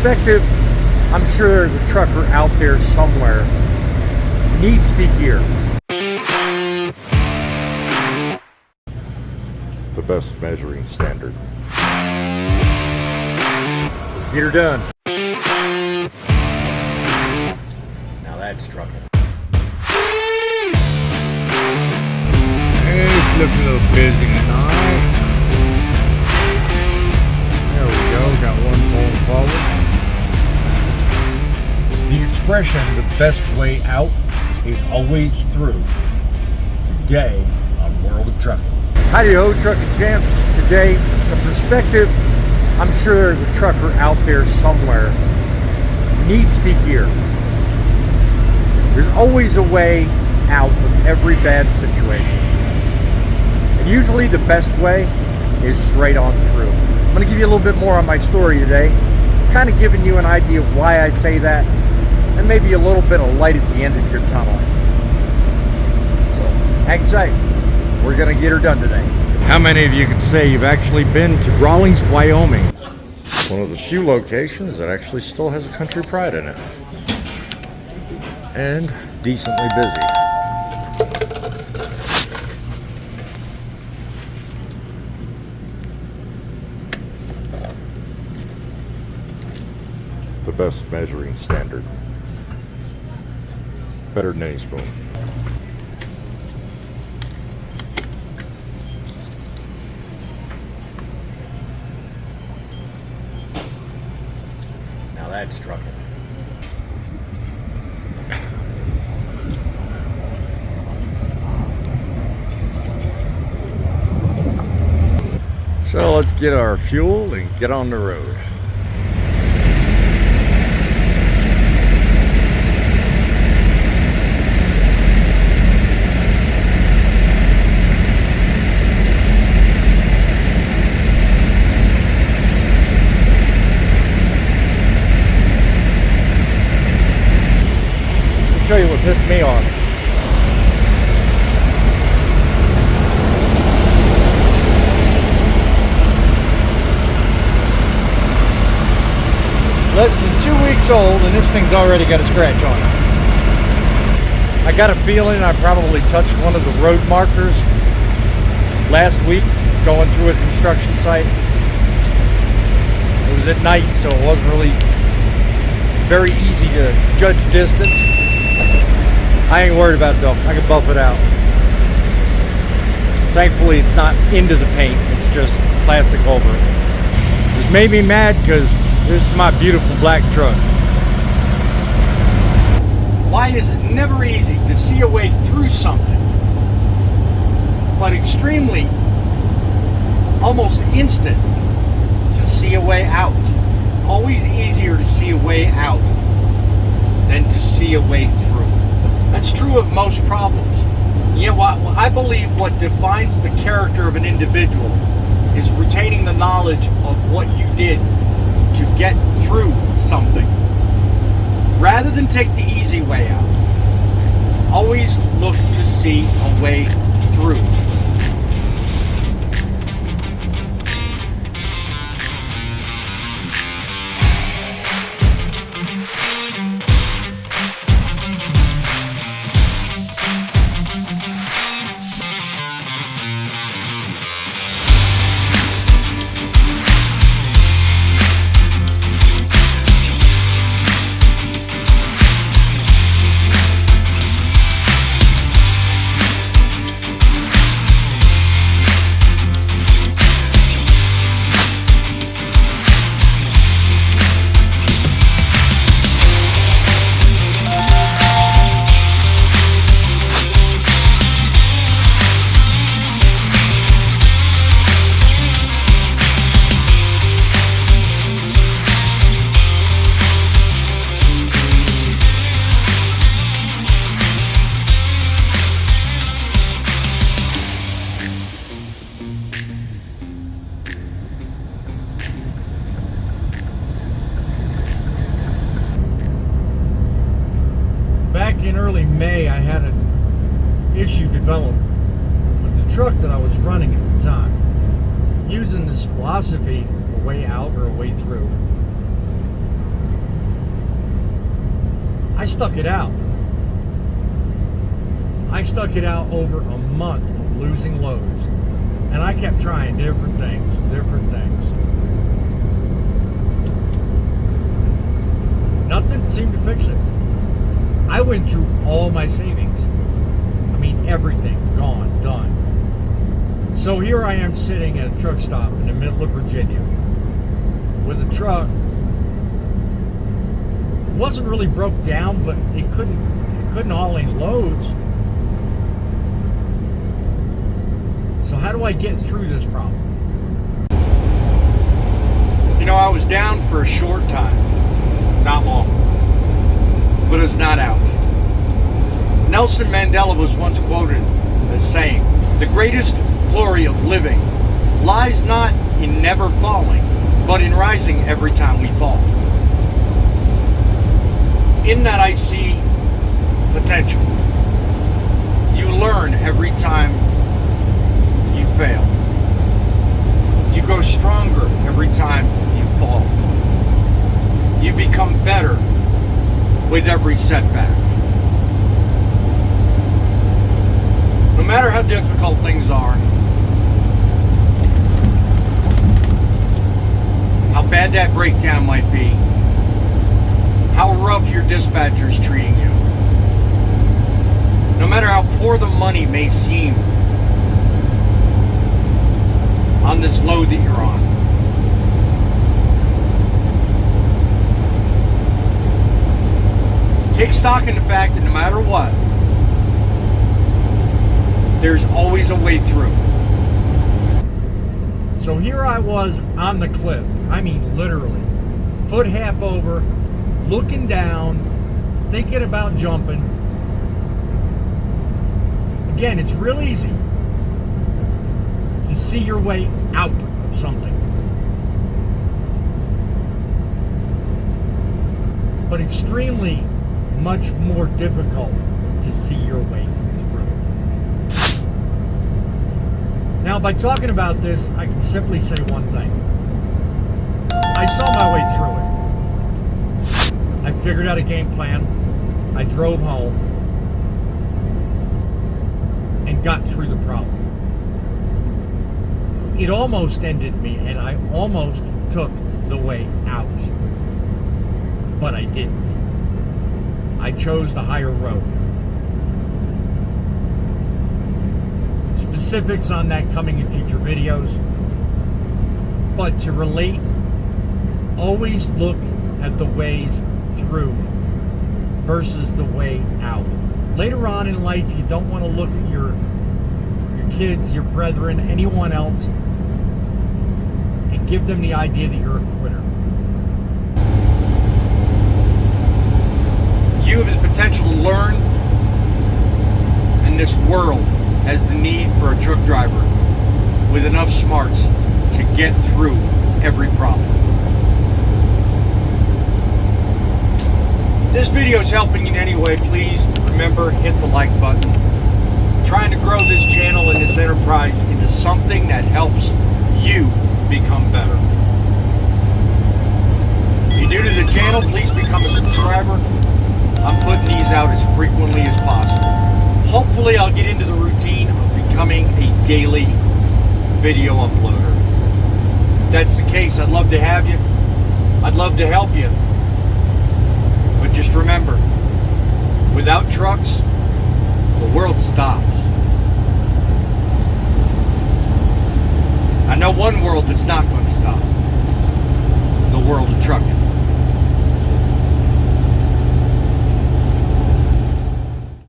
perspective I'm sure there's a trucker out there somewhere needs to hear. The best measuring standard. Let's get her done. Now that's trucking. It's looking a little busy tonight. There we go, got one going forward. The expression, the best way out is always through. Today on World of Trucking. Howdy ho, trucking champs. Today, a perspective I'm sure there's a trucker out there somewhere needs to hear. There's always a way out of every bad situation. And usually the best way is straight on through. I'm going to give you a little bit more on my story today, kind of giving you an idea of why I say that, and maybe a little bit of light at the end of your tunnel. So, hang tight. We're going to get her done today. How many of you can say you've actually been to Brawling Wyoming? One of the few locations that actually still has a country pride in it. And decently busy. The best measuring standard. Better than any spoon. Now that's trucking. So let's get our fuel and get on the road. I'll show you what pissed me off. Less than 2 weeks old and this thing's already got a scratch on it. I got a feeling I probably touched one of the road markers last week going through a construction site. It was at night, so it wasn't really very easy to judge distance. I ain't worried about it though. I can buff it out. Thankfully it's not into the paint, it's just plastic over it. Just made me mad because this is my beautiful black truck. Why is it never easy to see a way through something, but extremely, almost instant to see a way out? Always easier to see a way out than to see a way through. That's true of most problems. Yet I believe what defines the character of an individual is retaining the knowledge of what you did to get through something, rather than take the easy way out. Always look to see a way through. in early May, I had an issue develop with the truck that I was running at the time. Using this philosophy, a way out or a way through. I stuck it out. I stuck it out over a month of losing loads. And I kept trying different things. Nothing seemed to fix it. I went through all my savings. I mean, everything gone, done. So here I am sitting at a truck stop in the middle of Virginia with a truck. It wasn't really broke down, but it couldn't haul any loads. So how do I get through this problem? You know, I was down for a short time, not long, but it's not out. Nelson Mandela was once quoted as saying, "The greatest glory of living lies not in never falling, but in rising every time we fall." In that I see potential. You learn every time you fail. You grow stronger every time you fall. You become better with every setback. No matter how difficult things are, how bad that breakdown might be, how rough your dispatcher's treating you, no matter how poor the money may seem on this load that you're on, take stock in the fact that no matter what, there's always a way through. So here I was on the cliff. I mean, literally, foot half over, looking down, thinking about jumping. Again, it's real easy to see your way out of something, but extremely much more difficult to see your way through. Now, by talking about this, I can simply say one thing. I saw my way through it. I figured out a game plan. I drove home and got through the problem. It almost ended me, and I almost took the way out, but I didn't. I chose the higher road. Specifics on that coming in future videos, but to relate, always look at the ways through versus the way out. Later on in life, you don't want to look at your kids, your brethren, anyone else, and give them the idea that you're a quitter. You have the potential to learn, and this world has the need for a truck driver with enough smarts to get through every problem. If this video is helping in any way, please remember, hit the like button. I'm trying to grow this channel and this enterprise into something that helps you become better. If you're new to the channel, please become a subscriber. I'm putting these out as frequently as possible. Hopefully I'll get into the routine of becoming a daily video uploader. If that's the case, I'd love to have you. I'd love to help you. But just remember, without trucks, the world stops. I know one world that's not going to stop. The world of trucking.